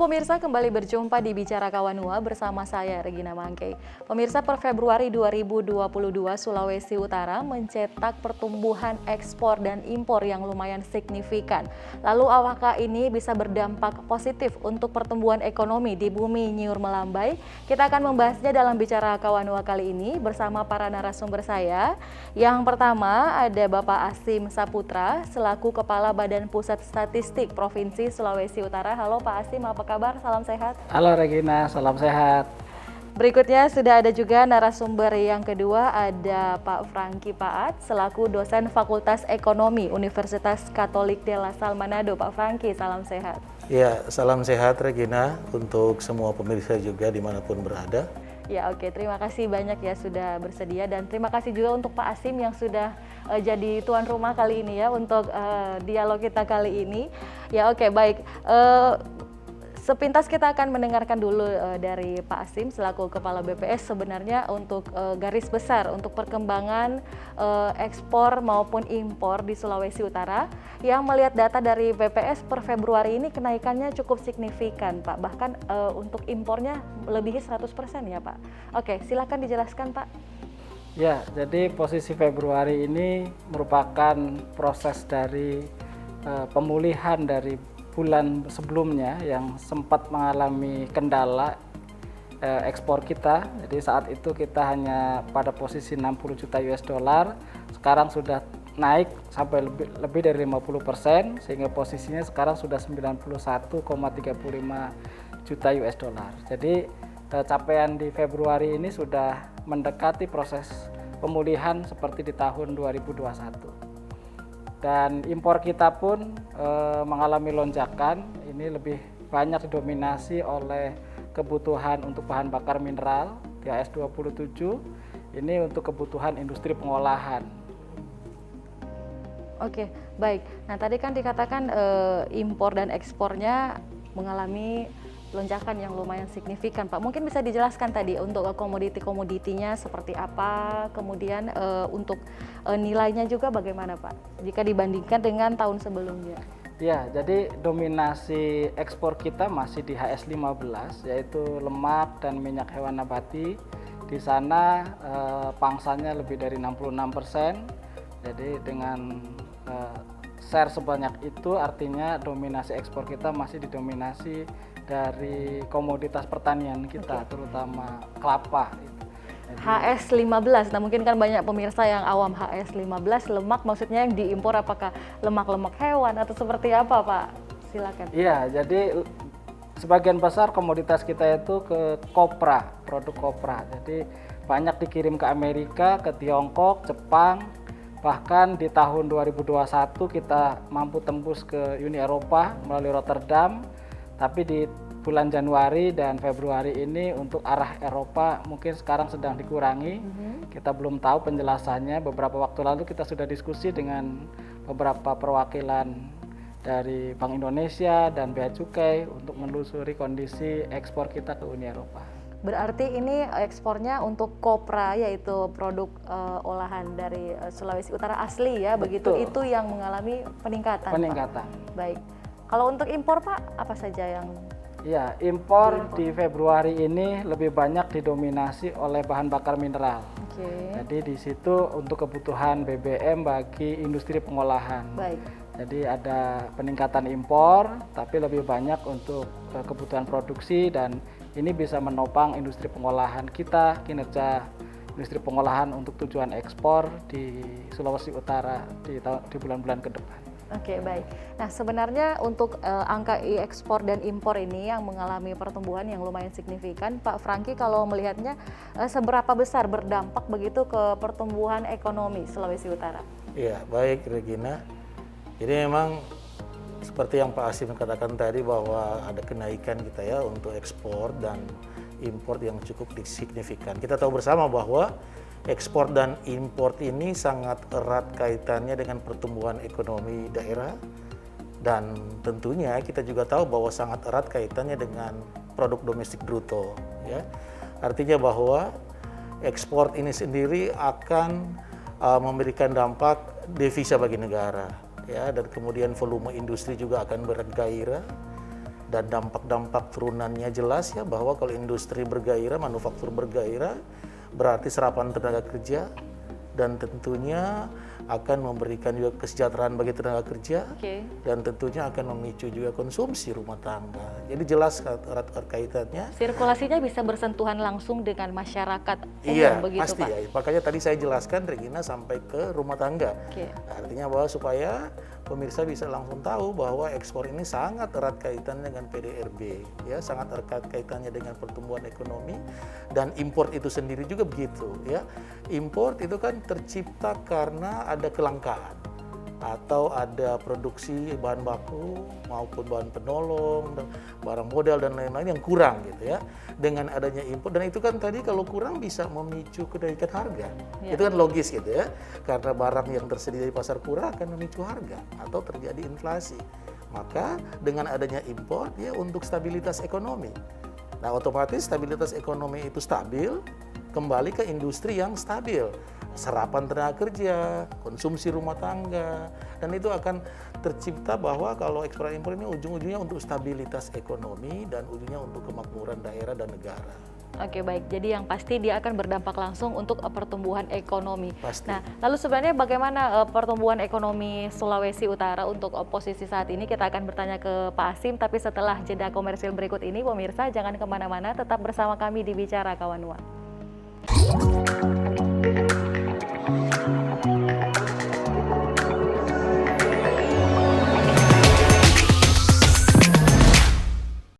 pemirsa, kembali berjumpa di Bicara Kawanua bersama saya Regina Mangkei. Pemirsa, per Februari 2022 Sulawesi Utara mencetak pertumbuhan ekspor dan impor yang lumayan signifikan. Lalu apakah ini bisa berdampak positif untuk pertumbuhan ekonomi di bumi Nyiur Melambai? Kita akan membahasnya dalam Bicara Kawanua kali ini bersama para narasumber saya. Yang pertama ada Bapak Asim Saputra selaku Kepala Badan Pusat Statistik Provinsi Sulawesi Utara. Halo Pak Asim, apa kabar? Salam sehat. Halo Regina, salam sehat. Berikutnya sudah ada juga narasumber yang kedua, ada Pak Franky Paat selaku dosen Fakultas Ekonomi Universitas Katolik de La Salle Manado. Pak Franky, salam sehat. Ya, salam sehat Regina untuk semua pemirsa juga dimanapun berada. Ya, oke, terima kasih banyak ya sudah bersedia, dan terima kasih juga untuk Pak Asim yang sudah jadi tuan rumah kali ini ya untuk dialog kita kali ini. Ya, oke, baik. Sepintas kita akan mendengarkan dulu dari Pak Asim selaku Kepala BPS sebenarnya untuk garis besar untuk perkembangan ekspor maupun impor di Sulawesi Utara, yang melihat data dari BPS per Februari ini kenaikannya cukup signifikan Pak, bahkan untuk impornya melebihi 100% ya Pak. Oke, silakan dijelaskan Pak. Ya, jadi posisi Februari ini merupakan proses dari pemulihan dari bulan sebelumnya yang sempat mengalami kendala ekspor kita. Jadi saat itu kita hanya pada posisi 60 juta US dollar, sekarang sudah naik sampai lebih dari 50%, sehingga posisinya sekarang sudah 91,35 juta US dollar. Jadi capaian di Februari ini sudah mendekati proses pemulihan seperti di tahun 2021. Dan impor kita pun mengalami lonjakan, ini lebih banyak didominasi oleh kebutuhan untuk bahan bakar mineral THS-27, ini untuk kebutuhan industri pengolahan. Oke, baik. Nah, tadi kan dikatakan impor dan ekspornya mengalami lonjakan yang lumayan signifikan Pak. Mungkin bisa dijelaskan tadi untuk komoditi-komoditinya seperti apa, kemudian untuk nilainya juga bagaimana Pak jika dibandingkan dengan tahun sebelumnya? Ya, jadi dominasi ekspor kita masih di HS15, yaitu lemak dan minyak hewan nabati. Di sana pangsanya lebih dari 66%. Jadi dengan share sebanyak itu artinya dominasi ekspor kita masih didominasi dari komoditas pertanian kita, terutama kelapa. HS15, nah mungkin kan banyak pemirsa yang awam, HS15 lemak maksudnya yang diimpor apakah lemak-lemak hewan atau seperti apa Pak? Silakan. Iya, jadi sebagian besar komoditas kita itu ke kopra, produk kopra. Jadi banyak dikirim ke Amerika, ke Tiongkok, Jepang, bahkan di tahun 2021 kita mampu tembus ke Uni Eropa melalui Rotterdam. Tapi di bulan Januari dan Februari ini untuk arah Eropa mungkin sekarang sedang dikurangi. Kita belum tahu penjelasannya. Beberapa waktu lalu kita sudah diskusi dengan beberapa perwakilan dari Bank Indonesia dan Bea Cukai untuk menelusuri kondisi ekspor kita ke Uni Eropa. Berarti ini ekspornya untuk kopra, yaitu produk olahan dari Sulawesi Utara asli ya, begitu. Betul. Itu yang mengalami peningkatan. Peningkatan. Pak. Baik. Kalau untuk impor Pak, apa saja yang? Ya, impor di Februari ini lebih banyak didominasi oleh bahan bakar mineral. Jadi di situ untuk kebutuhan BBM bagi industri pengolahan. Baik. Jadi ada peningkatan impor, tapi lebih banyak untuk kebutuhan produksi, dan ini bisa menopang industri pengolahan kita, kinerja industri pengolahan untuk tujuan ekspor di Sulawesi Utara di bulan-bulan ke depan. Oke, baik. Nah, sebenarnya untuk angka ekspor dan impor ini yang mengalami pertumbuhan yang lumayan signifikan, Pak Franky kalau melihatnya seberapa besar berdampak begitu ke pertumbuhan ekonomi Sulawesi Utara? Iya, baik Regina. Jadi memang seperti yang Pak Asim katakan tadi bahwa ada kenaikan kita ya untuk ekspor dan impor yang cukup signifikan. Kita tahu bersama bahwa ekspor dan impor ini sangat erat kaitannya dengan pertumbuhan ekonomi daerah, dan tentunya kita juga tahu bahwa sangat erat kaitannya dengan produk domestik bruto ya. Artinya bahwa ekspor ini sendiri akan memberikan dampak devisa bagi negara ya, dan kemudian volume industri juga akan bergairah, dan dampak-dampak turunannya jelas ya, bahwa kalau industri bergairah, manufaktur bergairah, berarti serapan tenaga kerja, dan tentunya akan memberikan juga kesejahteraan bagi tenaga kerja, dan tentunya akan memicu juga konsumsi rumah tangga. Jadi jelas erat kaitannya. Sirkulasinya bisa bersentuhan langsung dengan masyarakat umum, Iya, begitu pasti Pak? ya. Makanya tadi saya jelaskan, Regina, sampai ke rumah tangga. Artinya bahwa supaya pemirsa bisa langsung tahu bahwa ekspor ini sangat erat kaitannya dengan PDRB, ya, sangat erat kaitannya dengan pertumbuhan ekonomi, dan import itu sendiri juga begitu, ya. Import itu kan tercipta karena ada kelangkaan atau ada produksi bahan baku maupun bahan penolong, barang modal dan lain-lain yang kurang gitu ya. Dengan adanya impor, dan itu kan tadi kalau kurang bisa memicu kenaikan harga. Itu kan logis gitu ya. Karena barang yang tersedia di pasar kurang akan memicu harga atau terjadi inflasi. Maka dengan adanya impor ya untuk stabilitas ekonomi. Nah, otomatis stabilitas ekonomi itu stabil, kembali ke industri yang stabil. Serapan tenaga kerja, konsumsi rumah tangga, dan itu akan tercipta bahwa kalau ekspor impor ini ujung-ujungnya untuk stabilitas ekonomi dan ujungnya untuk kemakmuran daerah dan negara. Oke, baik. Jadi yang pasti dia akan berdampak langsung untuk pertumbuhan ekonomi. Pasti. Nah, lalu sebenarnya bagaimana pertumbuhan ekonomi Sulawesi Utara untuk posisi saat ini? Kita akan bertanya ke Pak Asim, tapi setelah jeda komersil berikut ini, pemirsa jangan kemana-mana, tetap bersama kami di Bicara Kawanua.